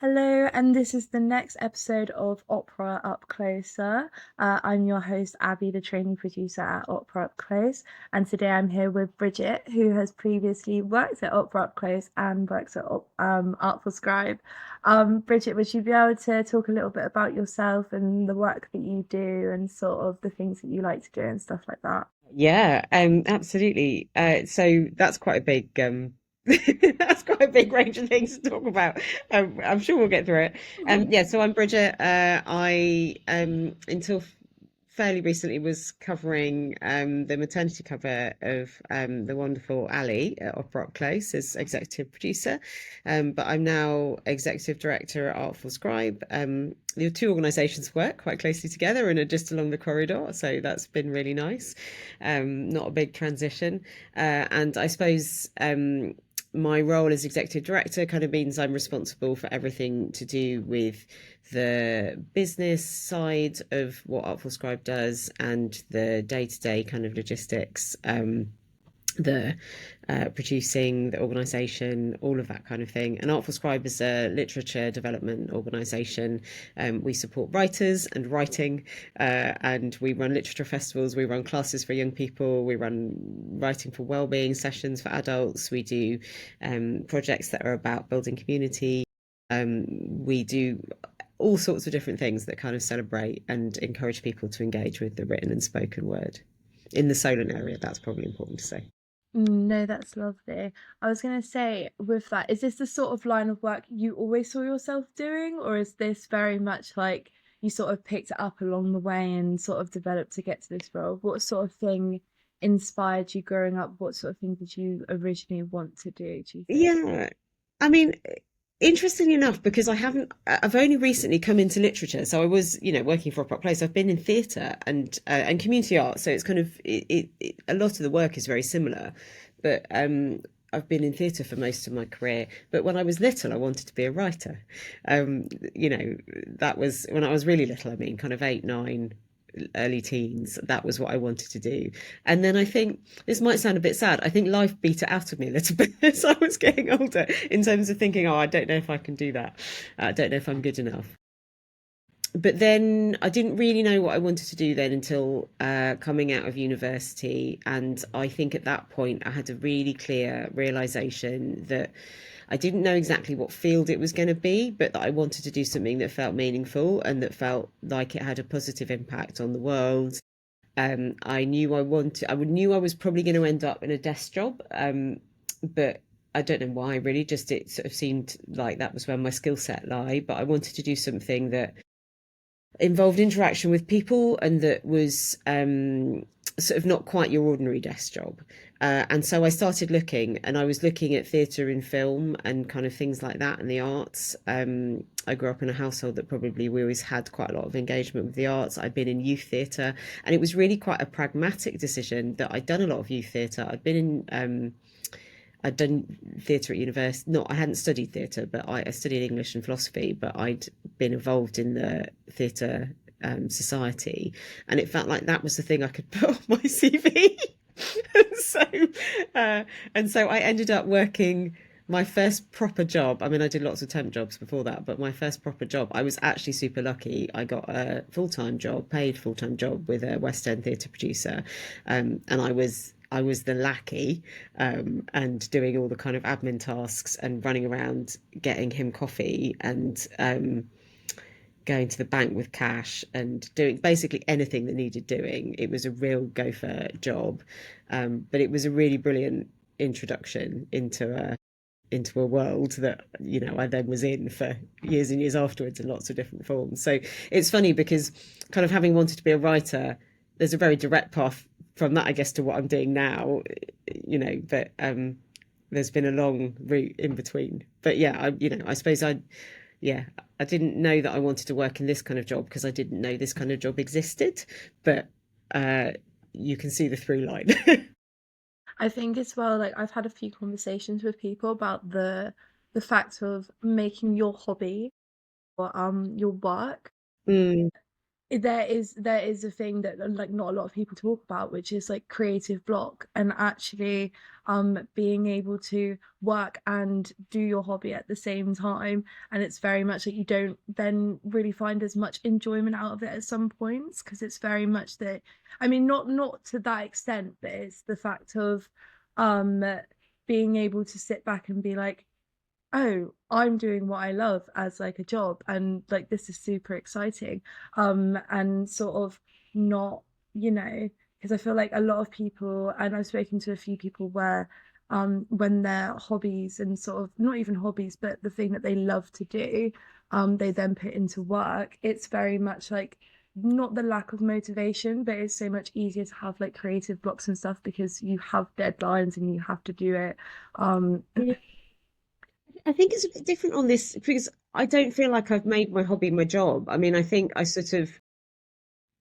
Hello, and this is the next episode of Opera Up Closer. I'm your host, Abby, the training producer at Opera Up Close, and today I'm here with Bridget, who has previously worked at Opera Up Close and works at ArtfulScribe. Bridget, would you be able to talk a little bit about yourself and the work that you do and sort of the things that you like to do and stuff like that? Yeah, absolutely. So that's quite a big that's quite a big range of things to talk about. I'm sure we'll get through it. Yeah, so I'm Bridget. I until fairly recently was covering the maternity cover of the wonderful Ali at Opera Up Close as executive producer. But I'm now executive director at ArtfulScribe. The two organisations work quite closely together and are just along the corridor, so that's been really nice. Not a big transition. And I suppose my role as executive director kind of means I'm responsible for everything to do with the business side of what ArtfulScribe does and the day-to-day kind of logistics, the producing, the organisation, all of that kind of thing. And ArtfulScribe is a literature development organisation. We support writers and writing, and we run literature festivals. We run classes for young people. We run writing for wellbeing sessions for adults. We do projects that are about building community. We do all sorts of different things that kind of celebrate and encourage people to engage with the written and spoken word. In the Solent area, that's probably important to say. No, that's lovely. I was going to say, with that, is this the sort of line of work you always saw yourself doing, or is this very much like you sort of picked it up along the way and sort of developed to get to this role? What sort of thing inspired you growing up? What sort of thing did you originally want to do you think? Yeah, I mean, interestingly enough, because I've only recently come into literature. So I was, working for a prop place. I've been in theatre and community art. So it's kind of a lot of the work is very similar, but I've been in theatre for most of my career. But when I was little, I wanted to be a writer. Um, that was when I was really little. I mean, kind of 8, 9, early teens. That was what I wanted to do. And then I think this might sound a bit sad. I think life beat it out of me a little bit as I was getting older in terms of thinking, oh, I don't know if I can do that. I don't know if I'm good enough. But then I didn't really know what I wanted to do then until coming out of university. And I think at that point, I had a really clear realization that I didn't know exactly what field it was going to be, but that I wanted to do something that felt meaningful and that felt like it had a positive impact on the world. I knew I knew I was probably going to end up in a desk job, but I don't know why really. Just it sort of seemed like that was where my skill set lie. But I wanted to do something that involved interaction with people and that was sort of not quite your ordinary desk job. And so I started looking, and I was looking at theatre and film and kind of things like that and the arts. I grew up in a household that probably we always had quite a lot of engagement with the arts. I'd been in youth theatre, and it was really quite a pragmatic decision that I'd done a lot of youth theatre. I'd done theatre at university. Not, I hadn't studied theatre, but I studied English and philosophy. But I'd been involved in the theatre society, and it felt like that was the thing I could put on my CV. and so, and so I ended up working my first proper job. I mean, I did lots of temp jobs before that, but my first proper job, I was actually super lucky. I got a full-time job, paid full-time job with a West End theatre producer, and I was the lackey, and doing all the kind of admin tasks and running around getting him coffee and going to the bank with cash and doing basically anything that needed doing. It was a real gopher job, but it was a really brilliant introduction into a world that I then was in for years and years afterwards in lots of different forms. So it's funny because kind of having wanted to be a writer, there's a very direct path from that, I guess, to what I'm doing now, but there's been a long route in between. But yeah, I suppose yeah, I didn't know that I wanted to work in this kind of job because I didn't know this kind of job existed. But uh, you can see the through line. I think as well, like I've had a few conversations with people about the fact of making your hobby or your work. Mm, there is a thing that like not a lot of people talk about, which is like creative block, and actually being able to work and do your hobby at the same time. And it's very much like you don't then really find as much enjoyment out of it at some points, because it's very much that, I mean, not to that extent, but it's the fact of um being able to sit back and be like, oh, I'm doing what I love as like a job, and like this is super exciting. And sort of not, you know, because I feel like a lot of people, and I've spoken to a few people where when their hobbies and sort of not even hobbies, but the thing that they love to do, they then put into work, it's very much like not the lack of motivation, but it's so much easier to have like creative blocks and stuff because you have deadlines and you have to do it. Um, Yeah. I think it's a bit different on this because I don't feel like I've made my hobby my job. I mean, I think I sort of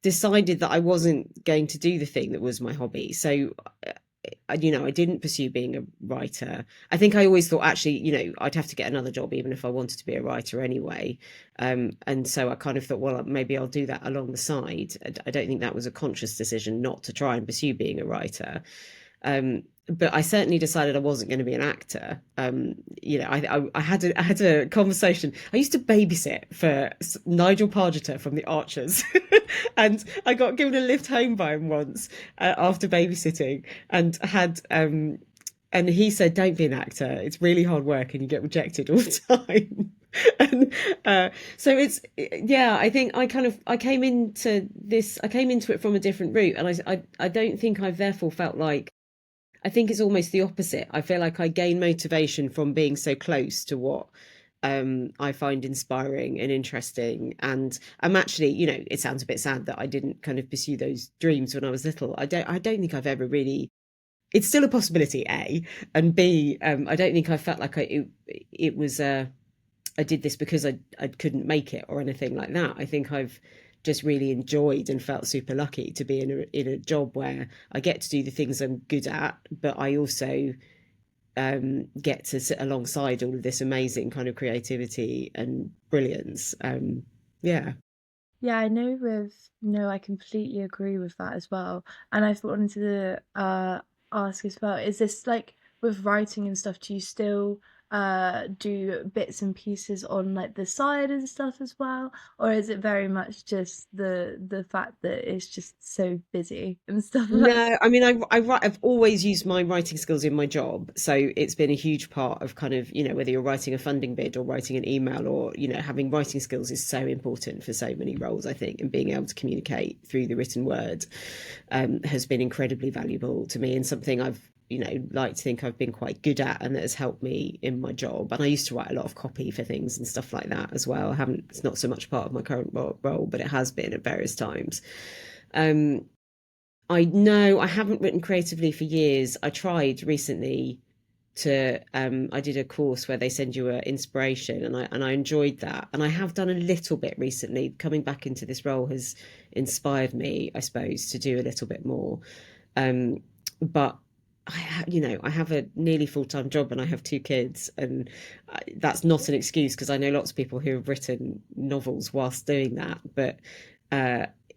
decided that I wasn't going to do the thing that was my hobby. So, I didn't pursue being a writer. I think I always thought actually, I'd have to get another job even if I wanted to be a writer anyway. And so I kind of thought, well, maybe I'll do that along the side. I don't think that was a conscious decision not to try and pursue being a writer. But I certainly decided I wasn't going to be an actor. I had a conversation. I used to babysit for Nigel Pargeter from The Archers, and I got given a lift home by him once after babysitting, and had and he said, "Don't be an actor. It's really hard work, and you get rejected all the time." And so yeah. I think I came into this. I came into it from a different route, and I don't think I've therefore felt like. I think it's almost the opposite. I feel like I gain motivation from being so close to what I find inspiring and interesting. And I'm actually, it sounds a bit sad that I didn't kind of pursue those dreams when I was little. I don't think I've ever really. It's still a possibility, A, and B. I don't think I felt like it was I did this because I couldn't make it or anything like that. I think I've just really enjoyed and felt super lucky to be in a job where I get to do the things I'm good at, but I also get to sit alongside all of this amazing kind of creativity and brilliance. Yeah. Yeah, I know with no, I completely agree with that as well. And I wanted to ask as well, is this like with writing and stuff, do you still do bits and pieces on like the side and stuff as well? Or is it very much just the fact that it's just so busy and stuff like No, I mean, I've always used my writing skills in my job. So it's been a huge part of kind of, whether you're writing a funding bid or writing an email or, having writing skills is so important for so many roles, I think, and being able to communicate through the written word has been incredibly valuable to me and something I've, like to think I've been quite good at and that has helped me in my job. And I used to write a lot of copy for things and stuff like that as well. It's not so much part of my current role, but it has been at various times. I know I haven't written creatively for years. I tried recently to I did a course where they send you an inspiration and I enjoyed that. And I have done a little bit recently. Coming back into this role has inspired me, I suppose, to do a little bit more. But I have a nearly full-time job and I have two kids, and that's not an excuse because I know lots of people who have written novels whilst doing that, but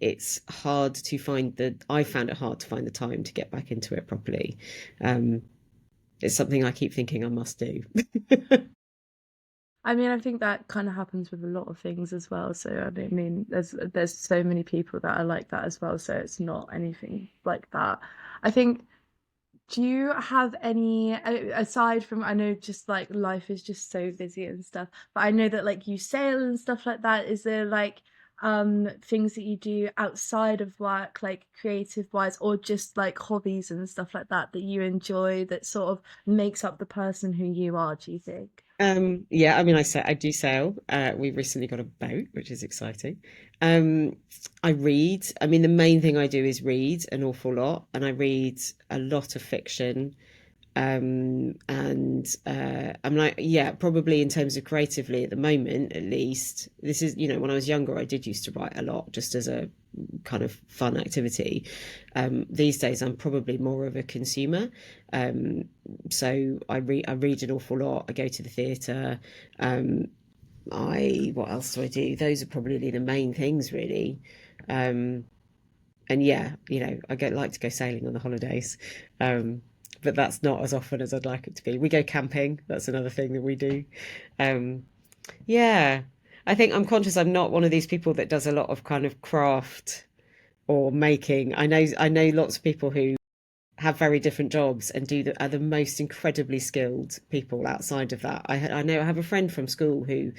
it's hard to find I found it hard to find the time to get back into it properly. It's something I keep thinking I must do. I mean, I think that kind of happens with a lot of things as well. So I mean, there's so many people that are like that as well. So it's not anything like that. I think, do you have any, aside from, I know just like life is just so busy and stuff, but I know that like you sail and stuff like that. Is there like things that you do outside of work, like creative wise, or just like hobbies and stuff like that that you enjoy that sort of makes up the person who you are, do you think? Yeah, I mean, I do sail. We've recently got a boat, which is exciting. I read. I mean, the main thing I do is read an awful lot, and I read a lot of fiction. And I'm like, yeah, probably in terms of creatively at the moment, at least, this is, when I was younger, I did used to write a lot just as a kind of fun activity. These days, I'm probably more of a consumer. So I read an awful lot. I go to the theatre. I what else do I do? Those are probably the main things, really. Um, and yeah, I like to go sailing on the holidays, but that's not as often as I'd like it to be. We go camping. That's another thing that we do. Um, yeah, I think I'm conscious I'm not one of these people that does a lot of kind of craft or making. I know lots of people who have very different jobs and are the most incredibly skilled people outside of that. I know I have a friend from school who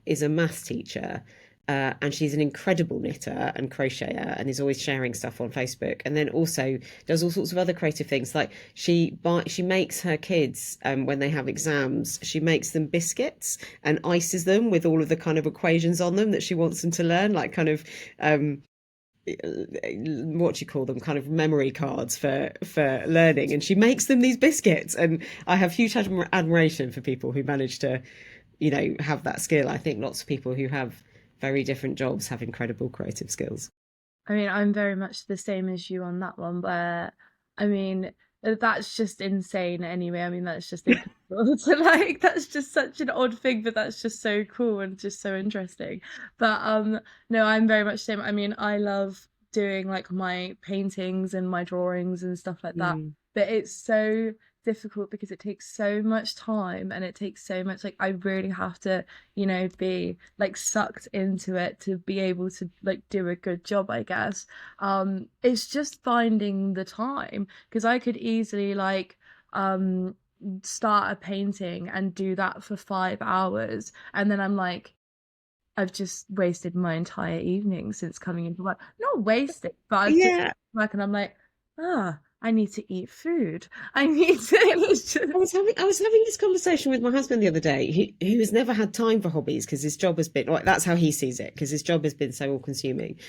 is a maths teacher. And she's an incredible knitter and crocheter and is always sharing stuff on Facebook. And then also does all sorts of other creative things. Like she makes her kids, when they have exams, she makes them biscuits and ices them with all of the kind of equations on them that she wants them to learn, like kind of what do you call them, kind of memory cards for learning, and she makes them these biscuits. And I have huge admiration for people who manage to have that skill. I think lots of people who have very different jobs have incredible creative skills. I mean, I'm very much the same as you on that one, where I mean, that's just insane anyway. I mean, that's just incredible to like, that's just such an odd thing, but that's just so cool and just so interesting. But no, I'm very much the same. I mean, I love doing like my paintings and my drawings and stuff like that. Mm. But it's so difficult because it takes so much time and it takes so much, like I really have to, be like sucked into it to be able to like do a good job, I guess. It's just finding the time, because I could easily like start a painting and do that for 5 hours, and then I'm like, I've just wasted my entire evening since coming into work. Not wasted, but I've just Yeah, work and I'm like, I need to eat food. I need to. It's just, I was having this conversation with my husband the other day, who has never had time for hobbies because his job has been like, that's how he sees it, because his job has been so all consuming.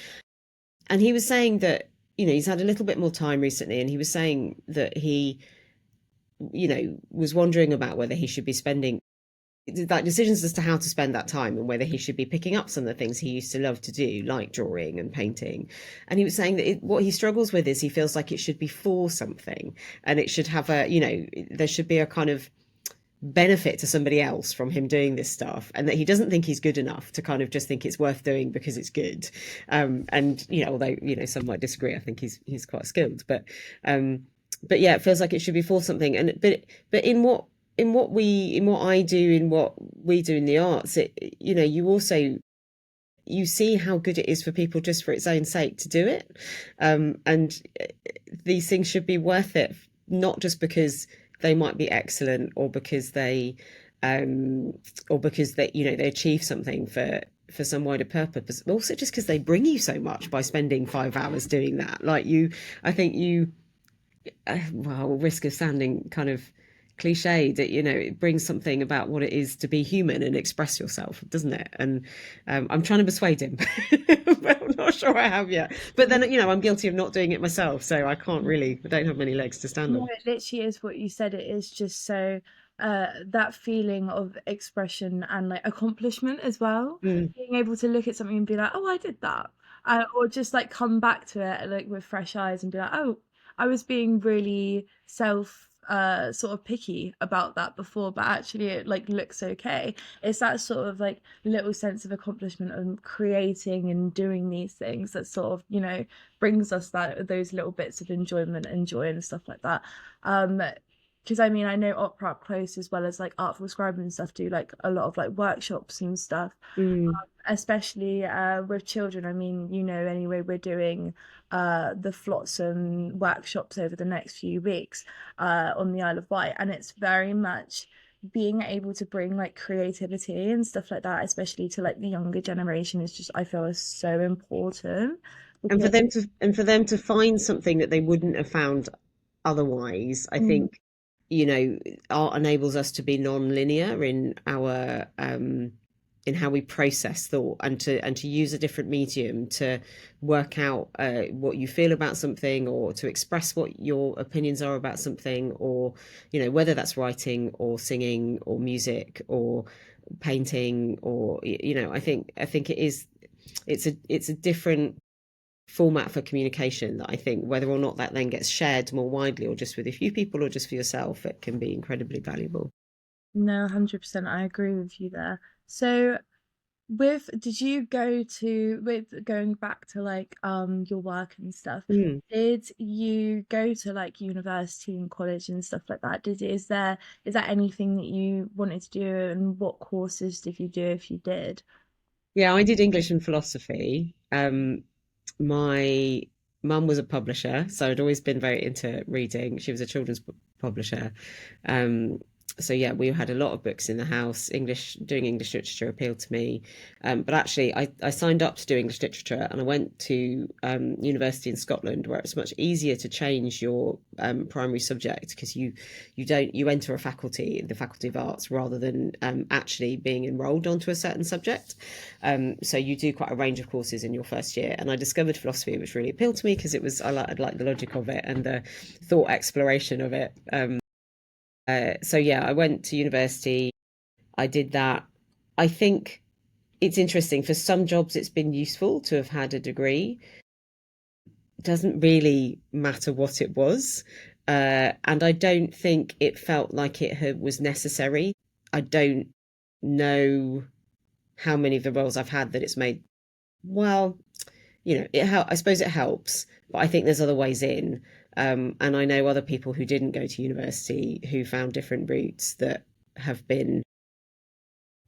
And he was saying that he's had a little bit more time recently, and he was saying that he was wondering about whether he should be spending like decisions as to how to spend that time, and whether he should be picking up some of the things he used to love to do, like drawing and painting. And he was saying that what he struggles with is he feels like it should be for something, and it should have there should be a kind of benefit to somebody else from him doing this stuff, and that he doesn't think he's good enough to kind of just think it's worth doing because it's good. And although some might disagree, I think he's quite skilled, but yeah, it feels like it should be for something. And but in what I do, in what we do in the arts, you see how good it is for people just for its own sake to do it. And these things should be worth it, not just because they might be excellent, or because they they achieve something for some wider purpose, but also just because they bring you so much by spending 5 hours doing that. Like I think well, risk of sounding kind of cliche, that it brings something about what it is to be human and express yourself, doesn't it? And I'm trying to persuade him, but I'm not sure I have yet. But then I'm guilty of not doing it myself, so I don't have many legs to stand no, on. it literally is what you said. It is just so that feeling of expression and like accomplishment as well. Mm. Being able to look at something and be like, oh, I did that. Or just like come back to it like with fresh eyes and be like, oh, I was being really self sort of picky about that before, but actually it like looks okay. It's that sort of like little sense of accomplishment of creating and doing these things that sort of, brings us those little bits of enjoyment and joy and stuff like that. Um, because I mean, I know Opera Up Close as well as like ArtfulScribe and stuff do like a lot of like workshops and stuff, Mm. especially with children. I mean, anyway, we're doing the Flotsam workshops over the next few weeks on the Isle of Wight, and it's very much being able to bring like creativity and stuff like that, especially to like the younger generation, is just, I feel, is so important And for because them to find something that they wouldn't have found otherwise, I mm, think, art enables us to be non-linear in how we process thought, and to use a different medium to work out what you feel about something, or to express what your opinions are about something, or whether that's writing or singing or music or painting, or I think it's a different format for communication, that I think, whether or not that then gets shared more widely, or just with a few people, or just for yourself, it can be incredibly valuable. no, 100%, I agree with you there. So did you go to with going back to like your work and stuff, Mm. did you go to like university and college and stuff like that? Is there anything that you wanted to do, and what courses did you do if you did? Yeah, I did English and philosophy. My mum was a publisher, so I'd always been very into reading. She was a children's publisher. Um, so yeah, we had a lot of books in the house. Doing English literature appealed to me. But actually, I signed up to do English literature and I went to university in Scotland where it's much easier to change your primary subject because you enter a faculty, the Faculty of Arts, rather than actually being enrolled onto a certain subject. So you do quite a range of courses in your first year, and I discovered philosophy, which really appealed to me because I liked the logic of it and the thought exploration of it. So yeah, I went to university. I did that. I think it's interesting. For some jobs, it's been useful to have had a degree. It doesn't really matter what it was, and I don't think it felt like was necessary. I don't know how many of the roles I've had that it's made. Well, I suppose it helps, but I think there's other ways in. And I know other people who didn't go to university who found different routes that have been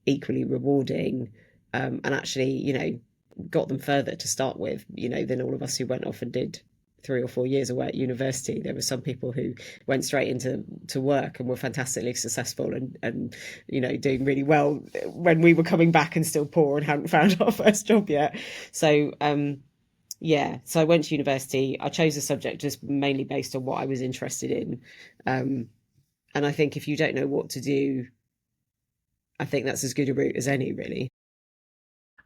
equally rewarding, and actually, got them further to start with, than all of us who went off and did 3 or 4 years away at university. There were some people who went straight into work and were fantastically successful and doing really well when we were coming back and still poor and hadn't found our first job yet. So yeah, so I went to university. I chose a subject just mainly based on what I was interested in. And I think if you don't know what to do, I think that's as good a route as any, really.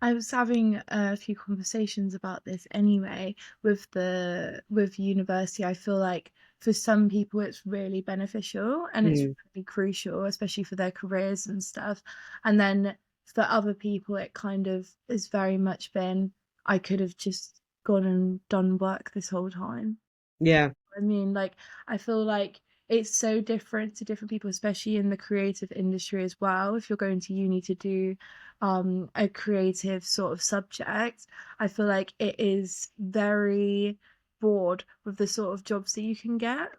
I was having a few conversations about this anyway with university. I feel like for some people it's really beneficial and it's Mm, really crucial, especially for their careers and stuff. And then for other people, it kind of has very much been, I could have just gone and done work this whole time. yeah. I mean, like, I feel like it's so different to different people, especially in the creative industry as well. If you're going to uni to do a creative sort of subject, I feel like it is very broad with the sort of jobs that you can get.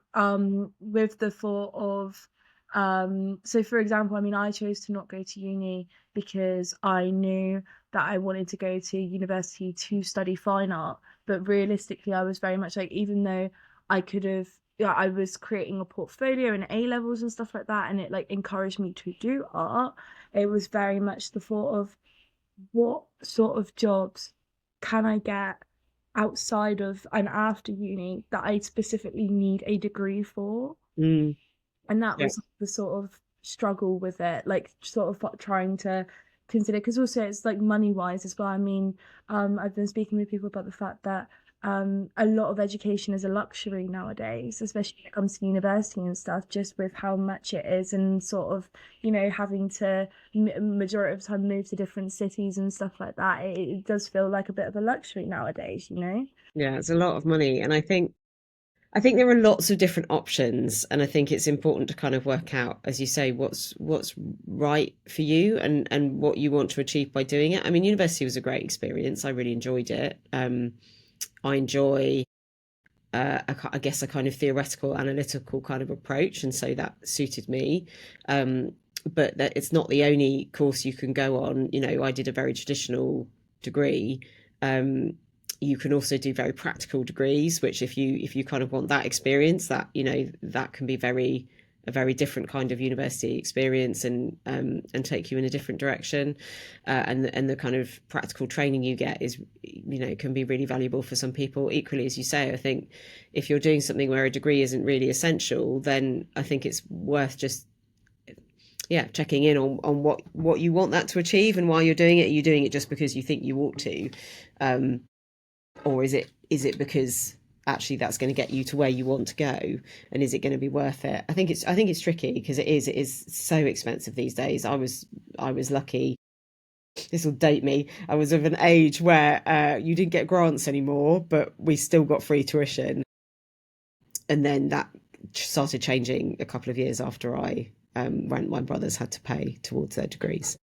With the thought of so for example, I mean, I chose to not go to uni because I knew that I wanted to go to university to study fine art. But realistically, I was very much like, even though I could have, yeah, I was creating a portfolio in A levels and stuff like that, and it like encouraged me to do art. It was very much the thought of what sort of jobs can I get outside of and after uni that I specifically need a degree for. Mm, And that yeah. was the sort of struggle with it, like sort of trying to consider, because also it's like money wise as well. I mean, I've been speaking with people about the fact that a lot of education is a luxury nowadays, especially when it comes to university and stuff, just with how much it is, and sort of, having to majority of the time move to different cities and stuff like that. It does feel like a bit of a luxury nowadays. Yeah, it's a lot of money. And I think there are lots of different options, and I think it's important to kind of work out, as you say, what's right for you and what you want to achieve by doing it. I mean, university was a great experience. I really enjoyed it. I enjoy, I guess, a kind of theoretical, analytical kind of approach, and so that suited me. Um, but that it's not the only course you can go on. I did a very traditional degree. Um, you can also do very practical degrees, which if you kind of want that experience, that can be a very different kind of university experience and take you in a different direction. And the kind of practical training you get is can be really valuable for some people. Equally, as you say, I think if you're doing something where a degree isn't really essential, then I think it's worth just checking in on what you want that to achieve and why you're doing it. Are you doing it just because you think you ought to, um, or is it because actually that's going to get you to where you want to go, and is it going to be worth it? I think it's tricky because it is so expensive these days. I was lucky. This will date me. I was of an age where you didn't get grants anymore, but we still got free tuition, and then that started changing a couple of years after I when my brothers had to pay towards their degrees.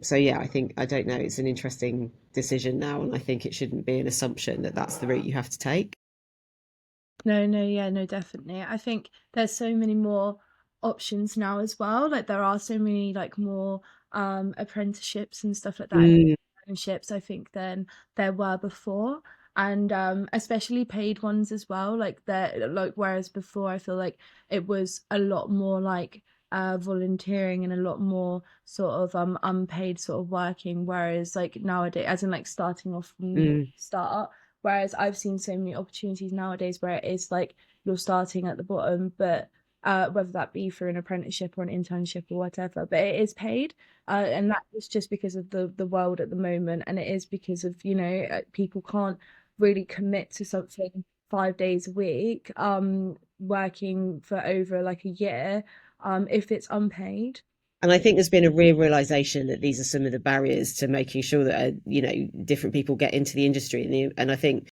So yeah, I don't know. It's an interesting decision now, and I think it shouldn't be an assumption that that's the route you have to take. No, no, yeah, no, definitely. I think there's so many more options now as well. Like there are so many like more apprenticeships and stuff like that, and Mm, internships, I think, than there were before. And especially paid ones as well. Like there like whereas before I feel like it was a lot more like volunteering and a lot more sort of unpaid sort of working. Whereas like nowadays, as in like starting off from mm. start. Whereas I've seen so many opportunities nowadays where it is like you're starting at the bottom, but whether that be through an apprenticeship or an internship or whatever, but it is paid. And that is just because of the world at the moment, and it is because of, people can't really commit to something 5 days a week, working for over like a year, if it's unpaid. And I think there's been a real realization that these are some of the barriers to making sure that different people get into the industry, and I think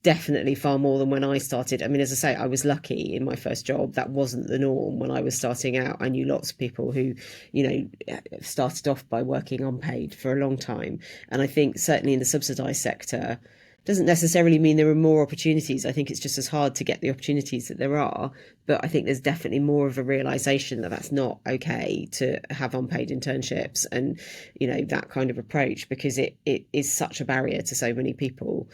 definitely far more than when I started. I mean, as I say, I was lucky in my first job. That wasn't the norm when I was starting out. I knew lots of people who, started off by working unpaid for a long time. And I think certainly in the subsidised sector, doesn't necessarily mean there are more opportunities. I think it's just as hard to get the opportunities that there are. But I think there's definitely more of a realization that that's not okay to have unpaid internships and, that kind of approach, because it is such a barrier to so many people.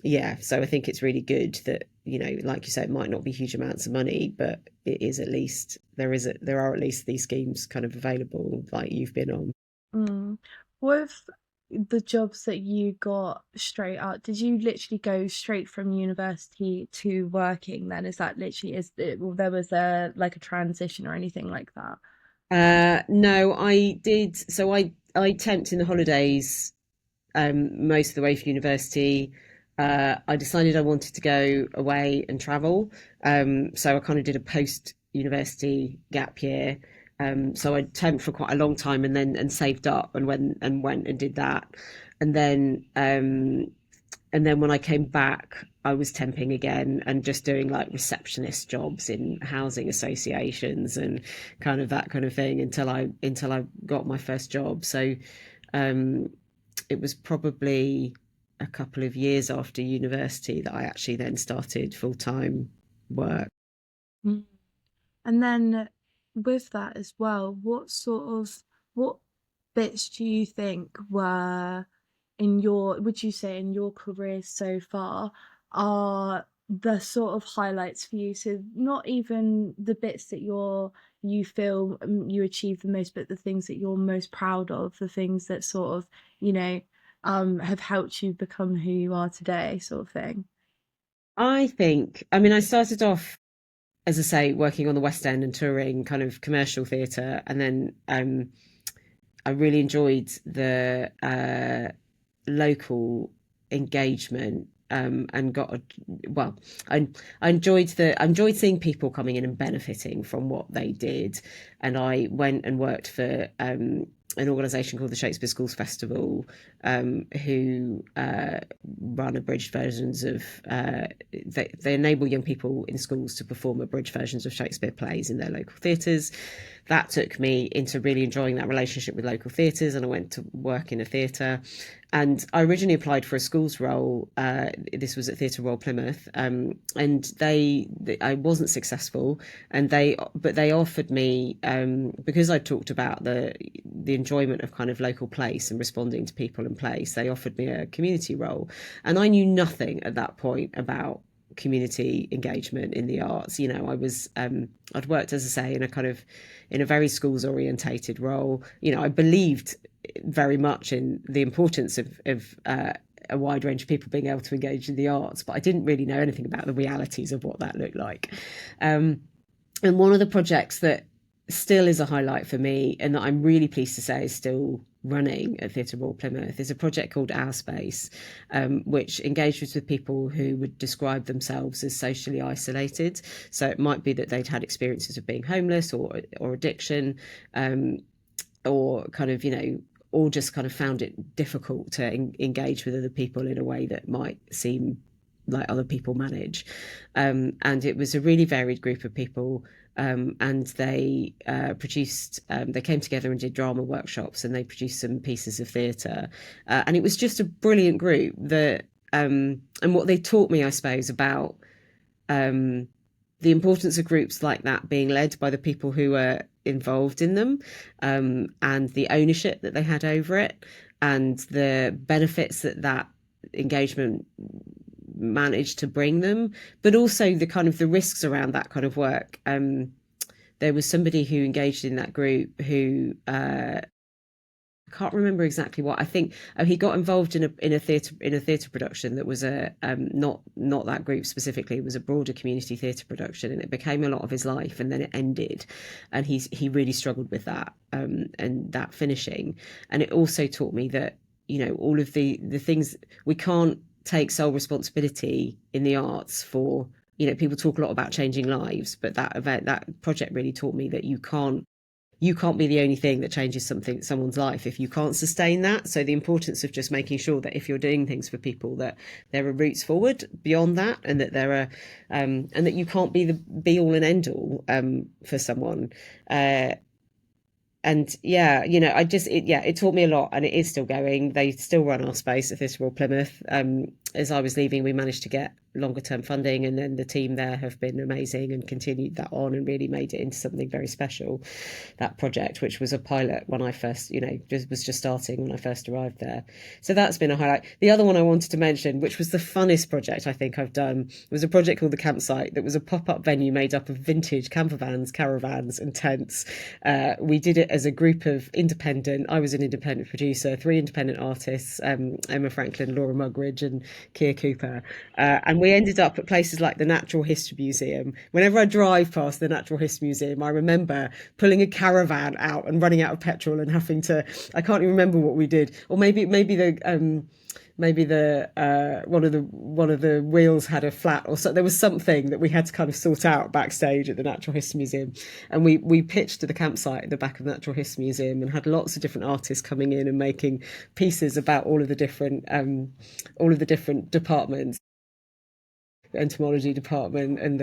Yeah, so I think it's really good that, like you say, it might not be huge amounts of money, but it is at least there are at least these schemes kind of available like you've been on. Mm. With the jobs that you got straight out, did you literally go straight from university to working then? Is that literally is it, well, there was a like a transition or anything like that? No, I did. So I temped in the holidays most of the way for university. I decided I wanted to go away and travel. So I kind of did a post university gap year. So I temped for quite a long time and saved up and went and did that. And then and then when I came back, I was temping again and just doing like receptionist jobs in housing associations and kind of that kind of thing until I got my first job. So um, it was probably a couple of years after university that I actually then started full time work. Mm. And then with that as well, what bits do you think were in your would you say in your career so far are the sort of highlights for you? So not even the bits that you feel you achieved the most, but the things that you're most proud of, the things that sort of, you know, have helped you become who you are today, sort of thing. I mean, I started off, as I say, working on the West End and touring kind of commercial theatre, and then I really enjoyed the local engagement, and well, I, I enjoyed seeing people coming in and benefiting from what they did, and I went and worked for an organisation called the Shakespeare Schools Festival, who run abridged versions of they enable young people in schools to perform abridged versions of Shakespeare plays in their local theatres. That took me into really enjoying that relationship with local theatres, and I went to work in a theatre. And I originally applied for a schools role. This was at Theatre Royal Plymouth, and I wasn't successful. But they offered me, because I talked about the enjoyment of kind of local place and responding to people and place. They offered me a community role, and I knew nothing at that point about community engagement in the arts. I'd worked, as I say, in a very schools orientated role. I believed very much in the importance of a wide range of people being able to engage in the arts, but I didn't really know anything about the realities of what that looked like. And one of the projects that still is a highlight for me, and that I'm really pleased to say is still running at Theatre Royal Plymouth, is a project called Our Space, which engages with people who would describe themselves as socially isolated. So it might be that they'd had experiences of being homeless or addiction, or kind of, or just kind of found it difficult to engage with other people in a way that might seem like other people manage. And it was a really varied group of people. and they produced. They came together and did drama workshops, and they produced some pieces of theatre, and it was just a brilliant group. And what they taught me, I suppose, about um, the importance of groups like that being led by the people who were involved in them, and the ownership that they had over it, and the benefits that that engagement managed to bring them, but also the kind of the risks around that kind of work. There was somebody who engaged in that group who I can't remember exactly what. I think he got involved in a theatre production that was a not that group specifically. It was a broader community theatre production, and it became a lot of his life. And then it ended, and he really struggled with that, and that finishing. And it also taught me that, all of the things, we can't take sole responsibility in the arts for. People talk a lot about changing lives, but that project really taught me that you can't be the only thing that changes someone's life if you can't sustain that. So the importance of just making sure that if you're doing things for people, that there are routes forward beyond that, and that there are and that you can't be the be all and end all for someone. And yeah, it taught me a lot, and it is still going. They still run our space at Theatre Royal Plymouth. As I was leaving, we managed to get longer term funding, and then the team there have been amazing and continued that on and really made it into something very special. That project, which was a pilot when I first, was just starting when I first arrived there. So that's been a highlight. The other one I wanted to mention, which was the funnest project I think I've done, was a project called The Campsite, that was a pop-up venue made up of vintage camper vans, caravans and tents. We did it as a group of I was an independent producer, 3 independent artists, Emma Franklin, Laura Mugridge and Keir Cooper, and we ended up at places like the Natural History Museum. Whenever I drive past the Natural History Museum, I remember pulling a caravan out and running out of petrol and having to, I can't even remember what we did, or maybe the one of the wheels had a flat, or so there was something that we had to kind of sort out backstage at the Natural History Museum. And we pitched to the campsite at the back of the Natural History Museum and had lots of different artists coming in and making pieces about all of the different departments, entomology department, and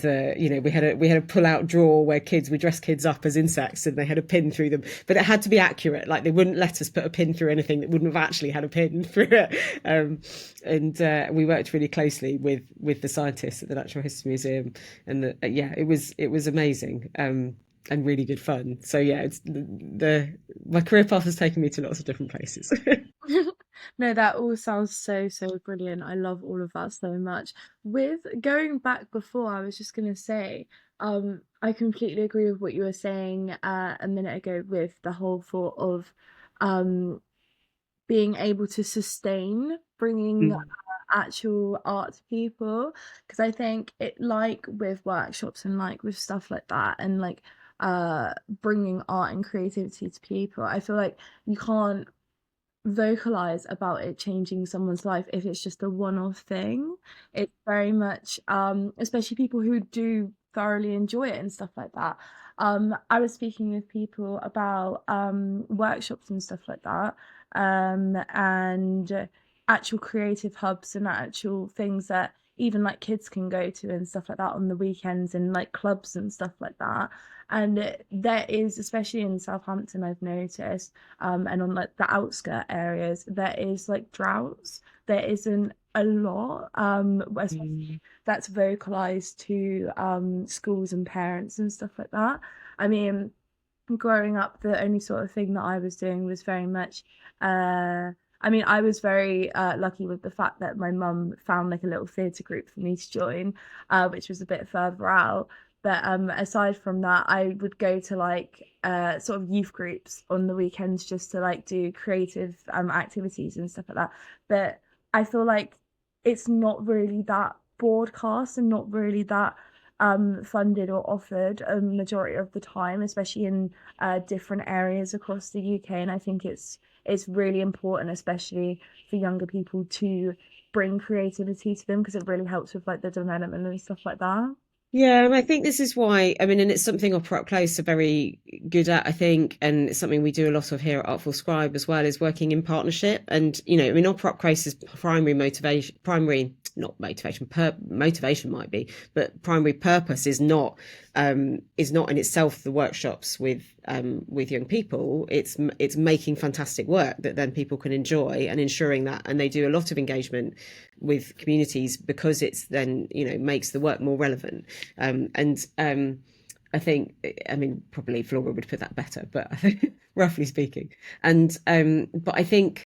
we had a pull out drawer where we dressed kids up as insects, and they had a pin through them, but it had to be accurate. Like, they wouldn't let us put a pin through anything that wouldn't have actually had a pin through it. And we worked really closely with the scientists at the Natural History Museum, and it was amazing. And really good fun. So yeah, my career path has taken me to lots of different places. No, that all sounds so, so brilliant. I love all of that so much. With going back before, I was just gonna say, I completely agree with what you were saying a minute ago with the whole thought of um being able to sustain bringing Mm. actual art to people, because I think it, like with workshops and like with stuff like that, and like bringing art and creativity to people, I feel like you can't vocalize about it changing someone's life if it's just a one-off thing. It's very much especially people who do thoroughly enjoy it and stuff like that. I was speaking with people about workshops and stuff like that, and actual creative hubs and actual things that even like kids can go to and stuff like that on the weekends, and like clubs and stuff like that. And there is, especially in Southampton, I've noticed, and on like the outskirt areas, there is like droughts. There isn't a lot, especially Mm. that's vocalized to schools and parents and stuff like that. I mean, growing up, the only sort of thing that I was doing was very much I mean, I was very lucky with the fact that my mum found like a little theatre group for me to join, which was a bit further out. But aside from that, I would go to like sort of youth groups on the weekends just to like do creative activities and stuff like that. But I feel like it's not really that broadcast and not really that funded or offered a majority of the time, especially in different areas across the UK. And I think it's really important, especially for younger people, to bring creativity to them, because it really helps with like the development and stuff like that. Yeah, and I think this is why, I mean, and it's something Opera Up Close are very good at, I think, and it's something we do a lot of here at ArtfulScribe as well, is working in partnership. And, I mean, Opera Up Close's primary not motivation, motivation might be, but primary purpose is not in itself the workshops with young people. It's making fantastic work that then people can enjoy, and ensuring that, and they do a lot of engagement with communities because it's then, makes the work more relevant. And I think, I mean, probably Flora would put that better, but I think, roughly speaking. And but I think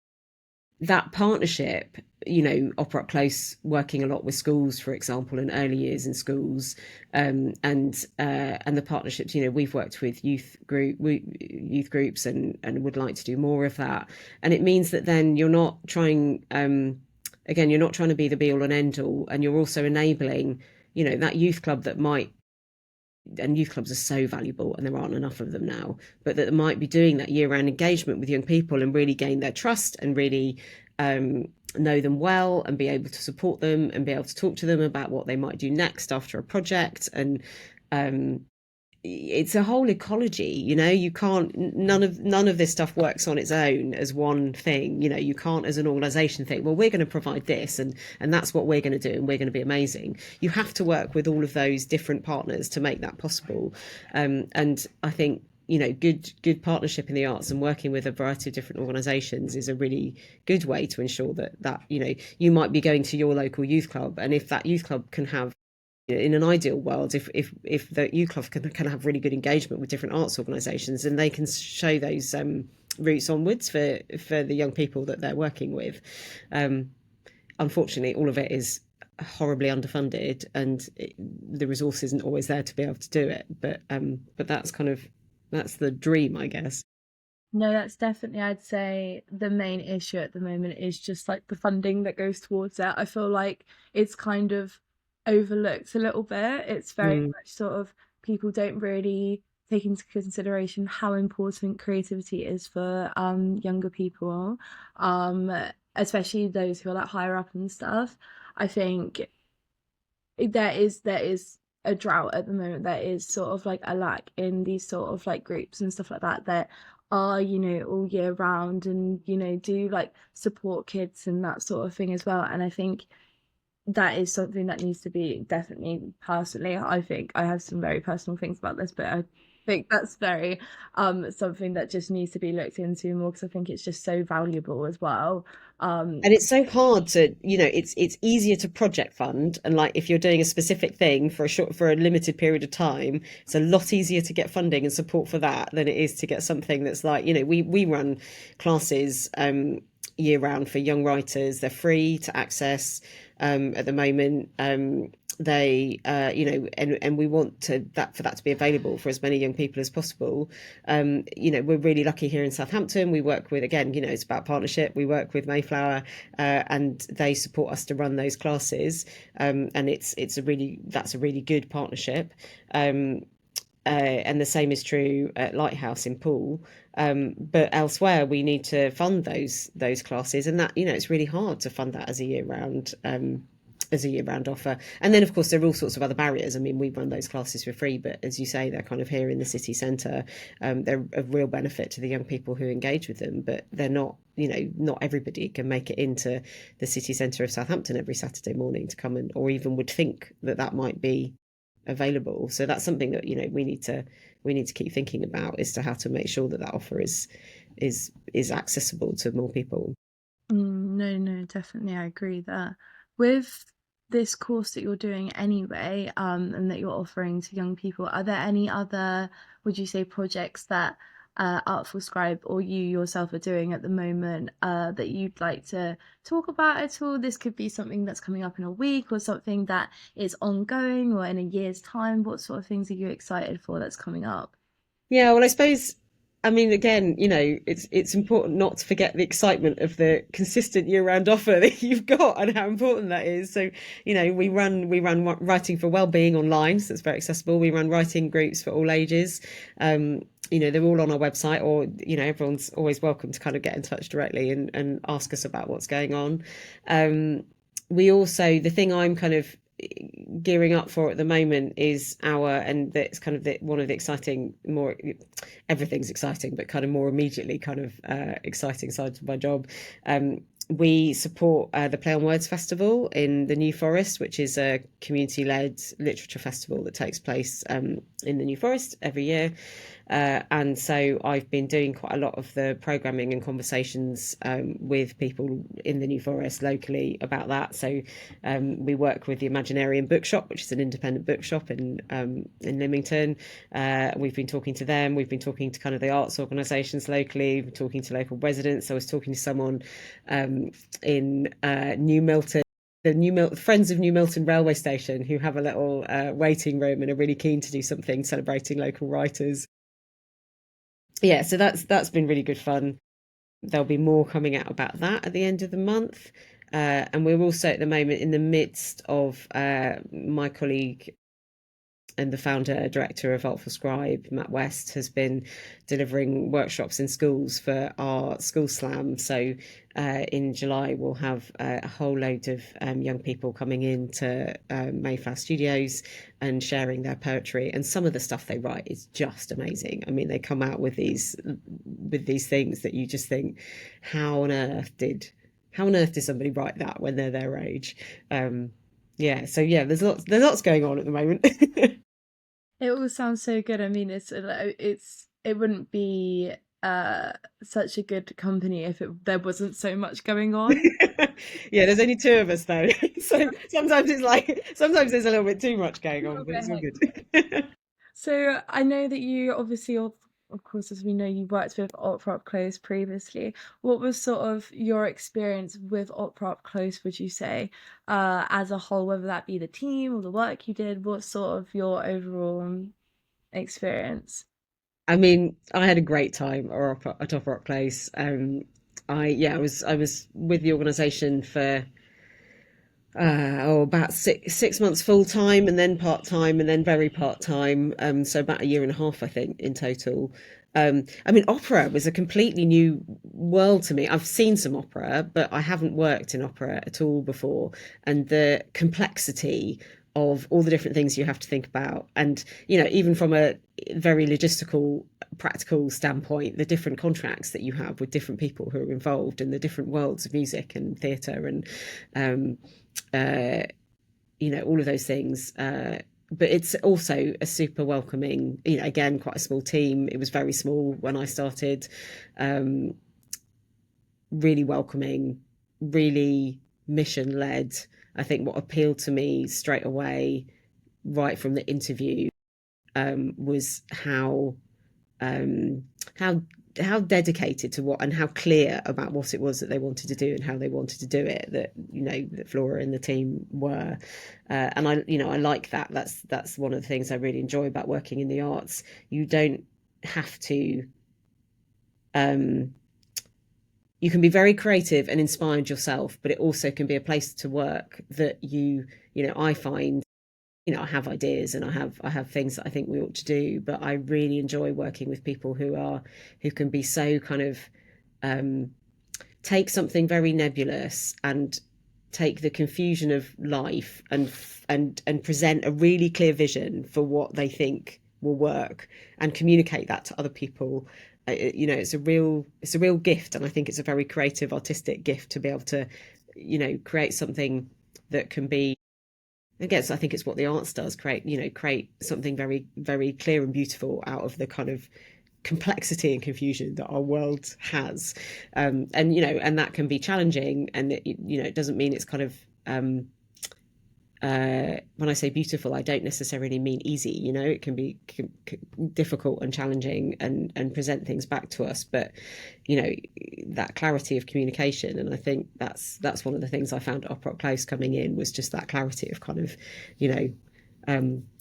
that partnership, Opera Up Close working a lot with schools, for example, in early years in schools, and the partnerships, we've worked with youth groups, and would like to do more of that. And it means that then you're not trying, again, you're not trying to be the be all and end all, and you're also enabling, that youth club that might, and youth clubs are so valuable and there aren't enough of them now, but that might be doing that year-round engagement with young people and really gain their trust and really know them well and be able to support them and be able to talk to them about what they might do next after a project. And it's a whole ecology. You can't, none of this stuff works on its own as one thing. You can't, as an organization, think, well, we're going to provide this, and that's what we're going to do, and we're going to be amazing. You have to work with all of those different partners to make that possible. And I think, good partnership in the arts and working with a variety of different organizations is a really good way to ensure that you might be going to your local youth club, and if that youth club can have, in an ideal world, if the youth club can have really good engagement with different arts organisations, and they can show those routes onwards for the young people that they're working with. Unfortunately, all of it is horribly underfunded, and the resource isn't always there to be able to do it. But that's the dream, I guess. No, that's definitely, I'd say, the main issue at the moment is just like the funding that goes towards it. I feel like it's kind of overlooked a little bit. It's very Mm. much sort of, people don't really take into consideration how important creativity is for younger people, um, especially those who are like higher up and stuff. I think there is a drought at the moment. There is sort of like a lack in these sort of like groups and stuff like that are, all year round, and do like support kids and that sort of thing as well. And I think that is something that needs to be, definitely, personally, I think I have some very personal things about this, but I think that's very something that just needs to be looked into more, because I think it's just so valuable as well. And it's so hard to, it's easier to project fund, and like if you're doing a specific thing for a limited period of time, it's a lot easier to get funding and support for that than it is to get something that's like, we run classes year round for young writers. They're free to access at the moment. They and we want for that to be available for as many young people as possible. We're really lucky here in Southampton. We work with, again, it's about partnership. We work with Mayflower, and they support us to run those classes. And that's a really good partnership. And the same is true at Lighthouse in Poole. But elsewhere, we need to fund those classes, and that, it's really hard to fund that as a year round offer. And then, of course, there are all sorts of other barriers. I mean, we run those classes for free, but as you say, they're kind of here in the city centre. They're of real benefit to the young people who engage with them, but they're not, not everybody can make it into the city centre of Southampton every Saturday morning to come or even would think that might be available. So that's something that, we need to keep thinking about, as to how to make sure that offer is accessible to more people. No, definitely, I agree there. With this course that you're doing anyway, and that you're offering to young people, are there any other, would you say, projects that ArtfulScribe or you yourself are doing at the moment that you'd like to talk about at all? This could be something that's coming up in a week, or something that is ongoing, or in a year's time. What sort of things are you excited for that's coming up? Yeah, well, I suppose, I mean, again, it's important not to forget the excitement of the consistent year-round offer that you've got and how important that is. So, we run writing for wellbeing online, so it's very accessible. We run writing groups for all ages. They're all on our website, or everyone's always welcome to kind of get in touch directly and ask us about what's going on. We also, the thing I'm kind of gearing up for at the moment is and that's kind of one of the exciting, more, everything's exciting, but kind of more immediately kind of exciting sides of my job, we support the Play on Words Festival in the New Forest, which is a community-led literature festival that takes place in the New Forest every year. And so I've been doing quite a lot of the programming and conversations with people in the New Forest locally about that. So we work with the Imaginarium Bookshop, which is an independent bookshop in Lymington. We've been talking to them. We've been talking to kind of the arts organisations locally. We're talking to local residents. I was talking to someone in New Milton, Friends of New Milton railway station, who have a little waiting room and are really keen to do something celebrating local writers. Yeah, so that's been really good fun. There'll be more coming out about that at the end of the month. And we're also at the moment in the midst of my colleague and the founder director of ArtfulScribe, Matt West, has been delivering workshops in schools for our school slam. So in July, we'll have a whole load of young people coming into Mayflower Studios and sharing their poetry. And some of the stuff they write is just amazing. I mean, they come out with these things that you just think, how on earth did somebody write that when they're their age? Yeah, so yeah, there's lots going on at the moment. It all sounds so good. I mean, it wouldn't be such a good company if there wasn't so much going on. Yeah, there's only two of us though, so sometimes there's a little bit too much going on, but it's all good. So I know that you obviously, of course, as we know, you worked with Opera Up Close previously. What was sort of your experience with Opera Up Close, would you say, as a whole, whether that be the team or the work you did? What's sort of your overall experience? I mean, I had a great time at Opera Up Close. I was with the organisation for about six months full time, and then part time, and then very part time. So about a year and a half, I think, in total. I mean, opera was a completely new world to me. I've seen some opera, but I haven't worked in opera at all before, and the complexity of all the different things you have to think about, and even from a very logistical, practical standpoint, the different contracts that you have with different people who are involved in the different worlds of music and theatre and um, uh, all of those things. But it's also a super welcoming, again, quite a small team. It was very small when I started. Um, really welcoming, really mission led. I think what appealed to me straight away, right from the interview, was um, how how dedicated to what and how clear about what it was that they wanted to do and how they wanted to do it, that that Flora and the team were. And I like that. That's one of the things I really enjoy about working in the arts. You don't have to you can be very creative and inspired yourself, but it also can be a place to work that I find, I have ideas and I have things that I think we ought to do, but I really enjoy working with people who can be so kind of take something very nebulous and take the confusion of life and present a really clear vision for what they think will work and communicate that to other people. It's a real gift, and I think it's a very creative, artistic gift to be able to create something that can be, I guess I think it's what the arts does, create something very, very clear and beautiful out of the kind of complexity and confusion that our world has. And that can be challenging, and it doesn't mean it's kind of when I say beautiful, I don't necessarily mean easy. It can be difficult and challenging and present things back to us, but that clarity of communication. And I think that's one of the things I found at Opera Up Close coming in, was just that clarity of kind of,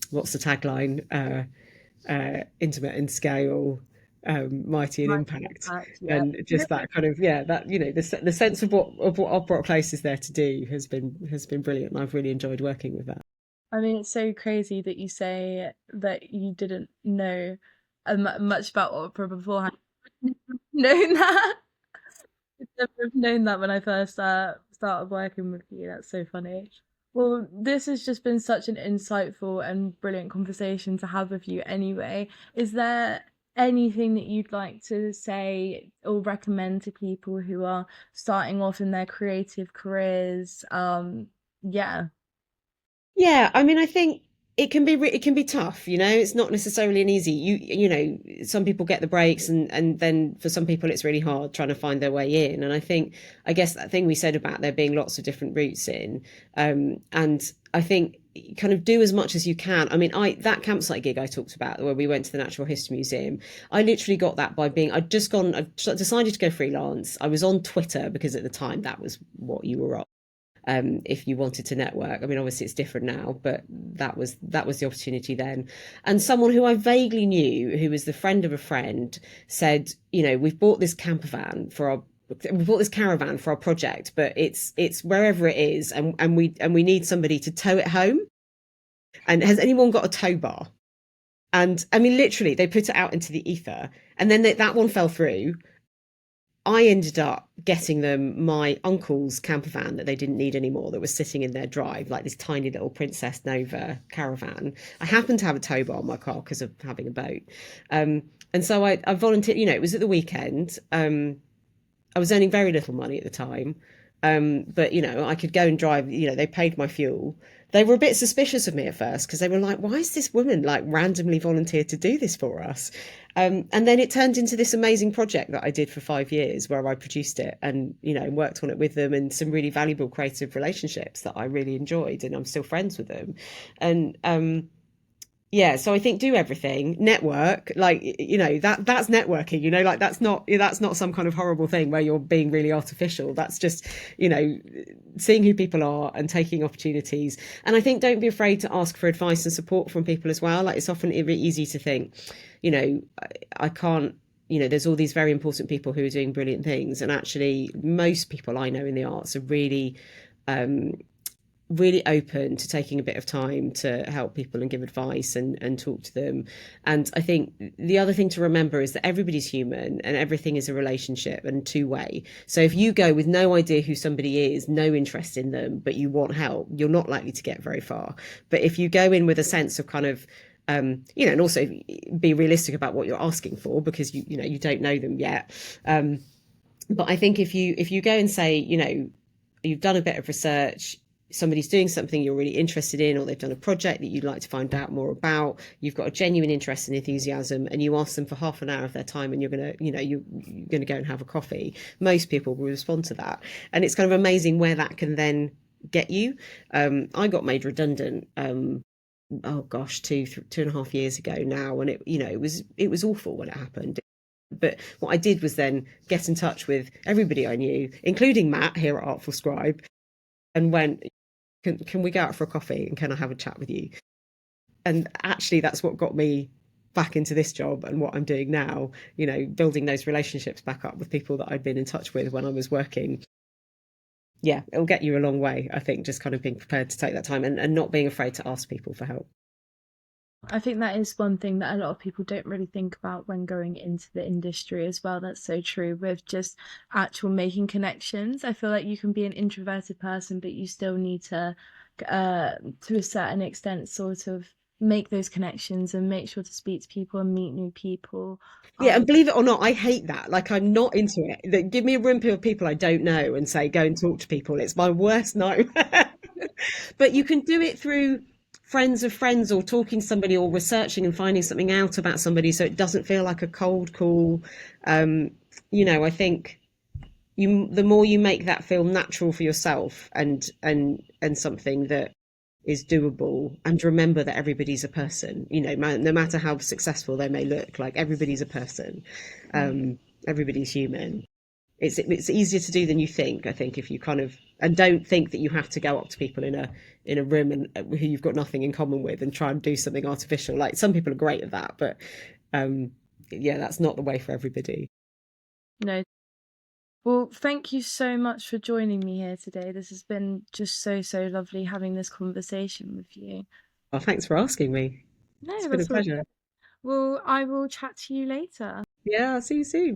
what's the tagline? Intimate in scale, mighty in My impact, impact, yeah. and just that kind of, the sense of what Opera Place is there to do has been brilliant. And I've really enjoyed working with that. I mean, it's so crazy that you say that you didn't know much about opera beforehand. Known that. I'd never have known that when I first started working with you. That's so funny. Well, this has just been such an insightful and brilliant conversation to have with you anyway. Is there anything that you'd like to say or recommend to people who are starting off in their creative careers? Yeah. Yeah, I mean, I think it can be tough, you know. It's not necessarily an easy. You know, some people get the breaks, and then for some people it's really hard trying to find their way in. And I guess that thing we said about there being lots of different routes in, and I think kind of do as much as you can. I mean, I that campsite gig I talked about where we went to the Natural History Museum, I literally got that by being I decided to go freelance. I was on Twitter because at the time that was what you were on, if you wanted to network. I mean, obviously it's different now, but that was the opportunity then. And someone who I vaguely knew, who was the friend of a friend, said, you know, we bought this caravan for our project, but it's wherever it is, and we need somebody to tow it home. And has anyone got a tow bar? And I mean, literally, they put it out into the ether, and then that one fell through. I ended up getting them my uncle's camper van that they didn't need anymore, that was sitting in their drive, like this tiny little Princess Nova caravan. I happened to have a tow bar on my car because of having a boat. And so I volunteered, you know, it was at the weekend. I was earning very little money at the time. But you know, I could go and drive, you know, they paid my fuel. They were a bit suspicious of me at first because they were like, why is this woman like randomly volunteered to do this for us? And then it turned into this amazing project that I did for 5 years where I produced it and, you know, worked on it with them, and some really valuable creative relationships that I really enjoyed, and I'm still friends with them. And yeah, so I think do everything, network, like, you know, that's networking, you know, like that's not some kind of horrible thing where you're being really artificial. That's just, you know, seeing who people are and taking opportunities. And I think don't be afraid to ask for advice and support from people as well. Like, it's often really easy to think, you know, I can't, you know, there's all these very important people who are doing brilliant things, and actually most people I know in the arts are um really open to taking a bit of time to help people and give advice and talk to them. And I think the other thing to remember is that everybody's human and everything is a relationship and two-way. So if you go with no idea who somebody is, no interest in them, but you want help, you're not likely to get very far. But if you go in with a sense of kind of you know, and also be realistic about what you're asking for, because you know, you don't know them yet. But I think if you go and say, you know, you've done a bit of research, somebody's doing something you're really interested in, or they've done a project that you'd like to find out more about, you've got a genuine interest and enthusiasm, and you ask them for half an hour of their time, and you're going to, you know, you're going to go and have a coffee, most people will respond to that. And it's kind of amazing where that can then get you. I got made redundant, oh gosh, 2.5 years ago now, and it, you know, it was awful when it happened. But what I did was then get in touch with everybody I knew, including Matt here at ArtfulScribe, and went, can we go out for a coffee and can I have a chat with you? And actually, that's what got me back into this job and what I'm doing now, you know, building those relationships back up with people that I'd been in touch with when I was working. Yeah, it'll get you a long way, I think, just kind of being prepared to take that time, and not being afraid to ask people for help. I think that is one thing that a lot of people don't really think about when going into the industry as well. That's so true with just actual making connections. I feel like you can be an introverted person, but you still need to a certain extent, sort of make those connections and make sure to speak to people and meet new people. Yeah, and Um, believe it or not, I hate that. Like, I'm not into it. Give me a room full of people I don't know and say, go and talk to people. It's my worst nightmare. But you can do it through friends of friends, or talking to somebody, or researching and finding something out about somebody, so it doesn't feel like a cold call. Um, you know, I think the more you make that feel natural for yourself, and something that is doable, and remember that everybody's a person, you know, no matter how successful they may look, like, everybody's a person. um Everybody's human. It's easier to do than you think, I think, if you kind of, and don't think that you have to go up to people in a room and who you've got nothing in common with and try and do something artificial. Like, some people are great at that, but um yeah, that's not the way for everybody. no. Well, thank you so much for joining me here today. This has been just so, so lovely having this conversation with you. Well, thanks for asking me. It's No, been a that's all. pleasure. Well, I will chat to you later. Yeah, I'll see you soon.